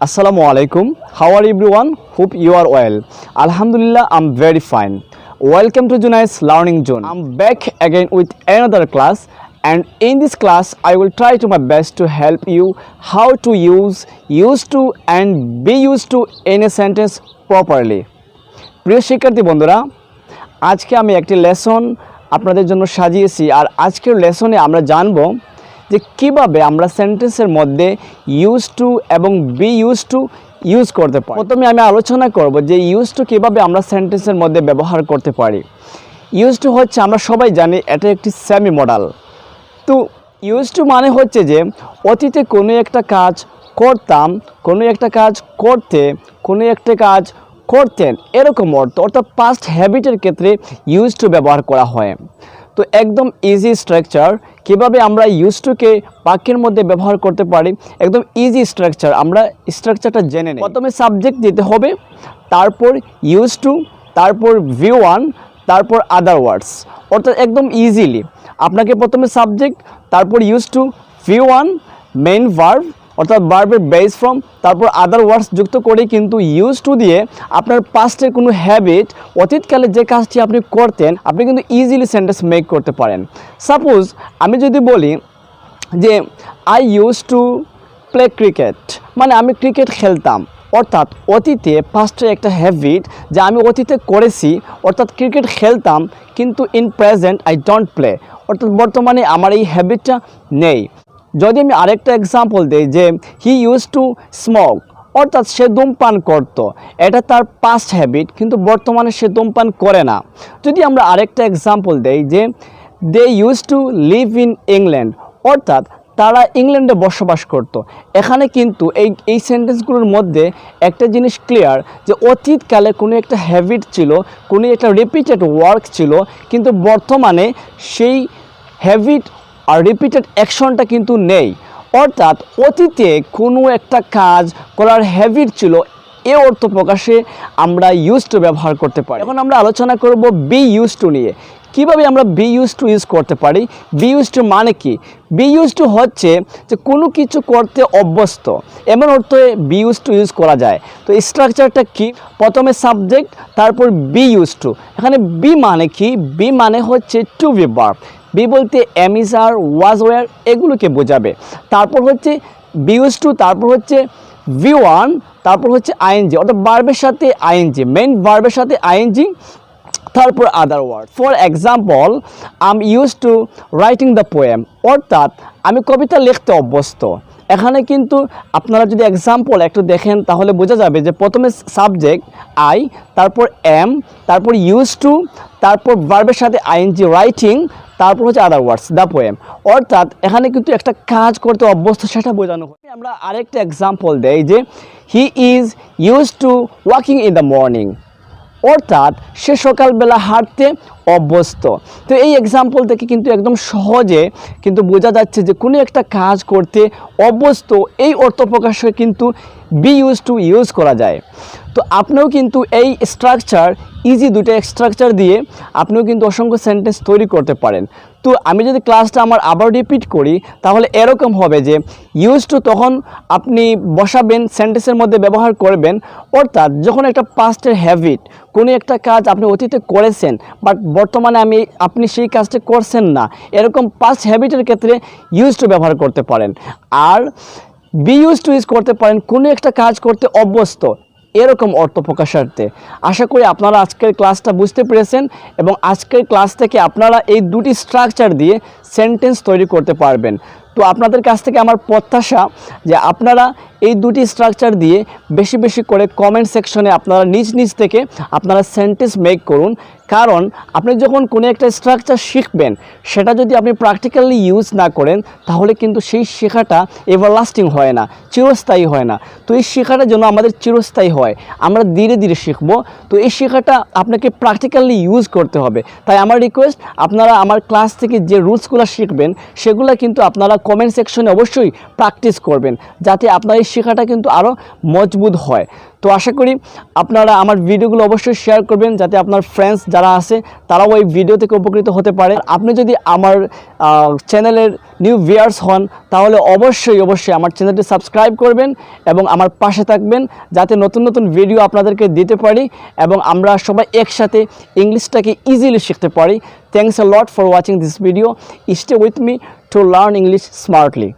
Assalamu alaikum. How are everyone? Hope you are well. Alhamdulillah, I'm very fine. Welcome to Junai's Learning Zone. I'm back again with another class, and in this class I will try to my best to help you how to use used to and be used to in a sentence properly. প্রিয় শিক্ষার্থী বন্ধুরা, আজকে আমি একটি lesson আপনাদের জন্য সাজিয়েছি আর আজকের লেসনে আমরা জানব যে কিভাবে আমরা সেন্টেন্সের মধ্যে ইউজ টু এবং বি ইউজ টু ইউজ করতে পারি। প্রথমে আমি আলোচনা করব যে ইউজ টু কীভাবে আমরা সেন্টেন্সের মধ্যে ব্যবহার করতে পারি। ইউজ টু হচ্ছে আমরা সবাই জানি এটা একটি সেমি মডাল। তো ইউজ টু মানে হচ্ছে যে অতীতে কোনো একটা কাজ করতাম, কোনো একটা কাজ করতে, কোনো একটা কাজ করতেন, এরকম অর্থ, অর্থাৎ পাস্ট হ্যাবিটের ক্ষেত্রে ইউজ টু ব্যবহার করা হয়। তো একদম ইজি স্ট্রাকচার কীভাবে আমরা ইউজ টুকে বাক্যের মধ্যে ব্যবহার করতে পারি, একদম ইজি স্ট্রাকচার। আমরা স্ট্রাকচারটা জেনে নিই। প্রথমে সাবজেক্ট দিতে হবে, তারপর ইউজ টু, তারপর ভি ওয়ান, তারপর আদার ওয়ার্ডস। অর্থাৎ একদম ইজিলি আপনাকে প্রথমে সাবজেক্ট, তারপর use to, V one, main verb অর্থাৎ ভার্বের বেস ফর্ম, তারপর আদার ওয়ার্ডস যুক্ত করে কিন্তু ইউজ টু দিয়ে আপনার পাস্টের কোনো হ্যাবিট, অতীতকালে যে কাজটি আপনি করতেন, আপনি কিন্তু ইজিলি সেন্টেন্স মেক করতে পারেন। সাপোজ আমি যদি বলি যে I use to play cricket, মানে আমি ক্রিকেট খেলতাম, অর্থাৎ অতীতে পাস্টের একটা হ্যাবিট যা আমি অতীতে করেছি, অর্থাৎ ক্রিকেট খেলতাম, কিন্তু in present I don't play, অর্থাৎ বর্তমানে আমার এই হ্যাবিটটা নেই। যদি আমি আরেকটা এক্সাম্পল দিই যে হি ইউজ টু স্মোক, অর্থাৎ সে ধূমপান করত, এটা তার পাস্ট হ্যাবিট, কিন্তু বর্তমানে সে ধূমপান করে না। যদি আমরা আরেকটা এক্সাম্পল দেই যে they used to live in England, অর্থাৎ তারা ইংল্যান্ডে বসবাস করত। এখানে কিন্তু এই সেন্টেন্সগুলোর মধ্যে একটা জিনিস ক্লিয়ার যে অতীতকালে কোনো একটা হ্যাবিট ছিল, কোনো একটা রিপিটেড ওয়ার্ক ছিল, কিন্তু বর্তমানে সেই হ্যাবিট আর রিপিটেড অ্যাকশনটা কিন্তু নেই। অর্থাৎ অতীতে কোনো একটা কাজ করার হ্যাবিট ছিল, এ অর্থ প্রকাশে আমরা ইউজ টু ব্যবহার করতে পারি। এখন আমরা আলোচনা করব বি ইউজ টু নিয়ে। কীভাবে আমরা বি ইউজ টু ইউজ করতে পারি। বি ইউজ টু মানে কি? বি ইউজ টু হচ্ছে যে কোনো কিছু করতে অভ্যস্ত, এমন অর্থে বি ইউজ টু ইউজ করা যায়। তো স্ট্রাকচারটা কি? প্রথমে সাবজেক্ট, তারপর বি ইউজ টু। এখানে বি মানে কি? বি মানে হচ্ছে টু বি ভার্ব। বি বলতে am is are, was were, এগুলোকে বোঝাবে। তারপর হচ্ছে বি ইউজ টু, তারপর হচ্ছে ভি ওয়ান, তারপর হচ্ছে আইএনজি, অর্থাৎ ভার্বের সাথে আইএনজি, মেইন ভার্বের সাথে আইএনজি, তারপর other word. For example, I am used to writing the poem, অর্থাৎ আমি কবিতা লিখতে অভ্যস্ত। এখানে কিন্তু আপনারা যদি এক্সাম্পল একটু দেখেন তাহলে বোঝা যাবে যে প্রথমে সাবজেক্ট আই, তারপর এম, তারপর ইউজ টু, তারপর ভার্বের সাথে আইএনজি রাইটিং, তারপর হচ্ছে আদার ওয়ার্ডস দ্য পোয়েম। অর্থাৎ এখানে কিন্তু একটা কাজ করতে অভ্যস্ত, সেটা বোঝানো হয়। আমরা আরেকটা এক্সাম্পল দেই যে he is use to walking in the morning, অর্থাৎ সে সকালবেলা হাঁটতে অভ্যস্ত। তো এই এক্সাম্পল থেকে কিন্তু একদম সহজে কিন্তু বোঝা যাচ্ছে যে কোনো একটা কাজ করতে অভ্যস্ত, এই অর্থ প্রকাশে কিন্তু বি ইউজ টু ইউজ করা যায়। তো আপনিও কিন্তু এই স্ট্রাকচার, ইজি দুটো স্ট্রাকচার দিয়ে আপনিও কিন্তু অসংখ্য সেন্টেন্স তৈরি করতে পারেন। তো আমি যদি ক্লাসটা আমার আবার রিপিট করি তাহলে এরকম হবে যে ইউজ টু তখন আপনি বসাবেন, সেন্টেন্সের মধ্যে ব্যবহার করবেন, অর্থাৎ যখন একটা পাস্টের হ্যাবিট, কোনো একটা কাজ আপনি অতীতে করেছেন বাট বর্তমানে আপনি সেই কাজটা করছেন না, এরকম পাস্ট হ্যাবিটের ক্ষেত্রে ইউজ টু ব্যবহার করতে পারেন। আর বি ইউজ টু ইউজ করতে পারেন কোনো একটা কাজ করতে অভ্যস্ত, এরকম অর্থ প্রকাশার্থে। আশা করি আপনারা আজকের ক্লাসটা বুঝতে পেরেছেন এবং আজকের ক্লাস থেকে আপনারা এই দুটি স্ট্রাকচার দিয়ে সেন্টেন্স তৈরি করতে পারবেন। তো আপনাদের কাছ থেকে আমার প্রত্যাশা যে আপনারা এই দুটি স্ট্রাকচার দিয়ে বেশি বেশি করে কমেন্ট সেকশনে আপনারা নিজ নিজ থেকে আপনারা সেন্টেন্স মেক করুন। কারণ আপনি যখন কোনো একটা স্ট্রাকচার শিখবেন, সেটা যদি আপনি প্র্যাকটিক্যালি ইউজ না করেন তাহলে কিন্তু সেই শেখাটা এভারলাস্টিং হয় না, চিরস্থায়ী হয় না। তো এই শেখাটা যেন আমাদের চিরস্থায়ী হয়, আমরা ধীরে ধীরে শিখব। তো এই শেখাটা আপনাকে প্র্যাকটিক্যালি ইউজ করতে হবে। তাই আমার রিকোয়েস্ট, আপনারা আমার ক্লাস থেকে যে রুলসগুলো শিখবেন সেগুলো কিন্তু আপনারা কমেন্ট সেকশনে অবশ্যই প্র্যাকটিস করবেন, যাতে আপনার এই শেখাটা কিন্তু আরও মজবুত হয়। তো আশা করি আপনারা আমার ভিডিওগুলো অবশ্যই শেয়ার করবেন, যাতে আপনার ফ্রেন্ডস যারা আছে তারাও এই ভিডিও থেকে উপকৃত হতে পারে। আপনি যদি আমার চ্যানেলের নিউ ভিউয়ার্স হন, তাহলে অবশ্যই আমার চ্যানেলটি সাবস্ক্রাইব করবেন এবং আমার পাশে থাকবেন, যাতে নতুন নতুন ভিডিও আপনাদেরকে দিতে পারি এবং আমরা সবাই একসাথে ইংলিশটাকে ইজিলি শিখতে পারি। Thanks a lot for watching this video. Stay with me to learn English smartly.